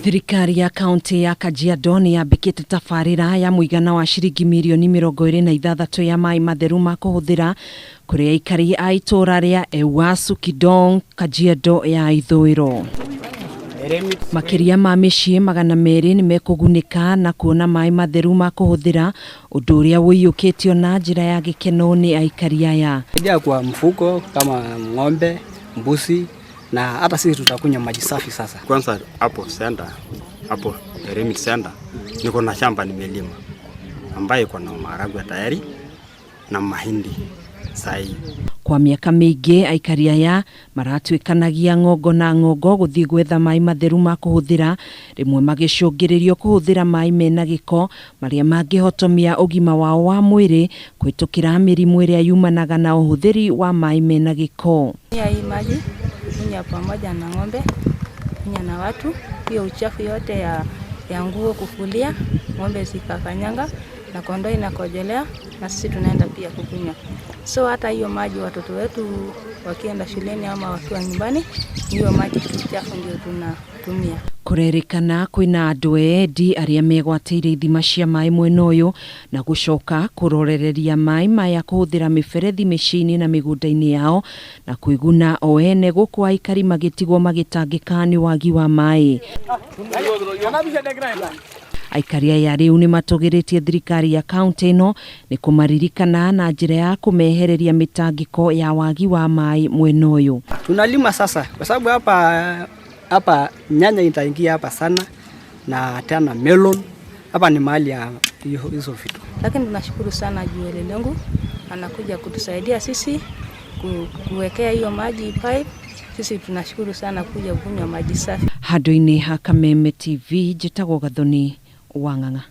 Thirikari ya kaunti ya Kajiado ni yambĩkĩte tabarĩra ya mũigana wa ciringi mirioni 26 ya maĩ matheru ma kũhũthĩra kũrĩ aikari a itũra rĩa Ewaso Kidong, Kajiado ya ithũĩro. Makĩria ma mĩciĩ 200 nĩ mekũgunĩka na kuona maĩ matheru ma kũhũthĩra, ũndũ ũrĩa ũiyũkĩtio na njĩra ya gĩkeno nĩ aikari aya. Kwa mfuko kama ng'ombe, mbuzi na hata sisi tutakunywa maji safi sasa. Kwanza hapo Remit Center niko na shamba nimelima ambaye iko na maharagwe tayari na mahindi sahi. Kwa miaka mĩingĩ aikari aya maratuĩkanagia ngongo na ngongo gũthiĩ gwetha maĩ matheru ma kũhũthĩra, rĩmwe magĩcũngĩrĩrio kũhũthĩra maĩ mena gĩko marĩa mangĩhotomia ũgima wao wa mwĩrĩ kũhĩtũkĩra mĩrimũ ĩrĩa yumanaga na ũhũthĩri wa maĩ mena gĩko. Hii maji kunywa pamoja na ng'ombe, kunywa na watu, hiyo uchafu yote ya nguo kufulia, ng'ombe zikakanyanga na kondoo inakojelea na sisi tunaenda pia kukunywa. So hata hiyo maji watoto wetu wakienda shuleni ama wakiwa nyumbani, hiyo maji chafu ndio tunatumia. Kũrerĩkana kwĩna andũ endi arĩa megwatĩire ithima cia maĩ mwena ũyũ na gũcoka kũrorereria maĩ maya kũhũthĩra mĩberethi mĩciĩ-inĩ na mĩgũnda-inĩ yao na kwĩguna o ene gũkũ aikari magĩtigwo magĩtangĩka nĩ wagi wa maĩ. Aikari aya rĩu nĩ matũgĩrĩtie thirikari ya kaunti ĩno nĩ kũmaririkana na njĩra ya kũmehereria mĩtangĩko ya wagi wa maĩ mwena ũyũ. Tunalima sasa kwa sababu hapa nyanya itaingia hapa sana na tena melon. Hapa ni mahali ya hizo vitu. Lakini tunashukuru sana Joel Lengu anakuja kutusaidia sisi kuwekea hiyo maji pipe. Sisi tunashukuru sana kuja kunywa maji safi. Handũ-inĩ ha Kameme TV, njĩtagwo Gathoni Wang'ang'a.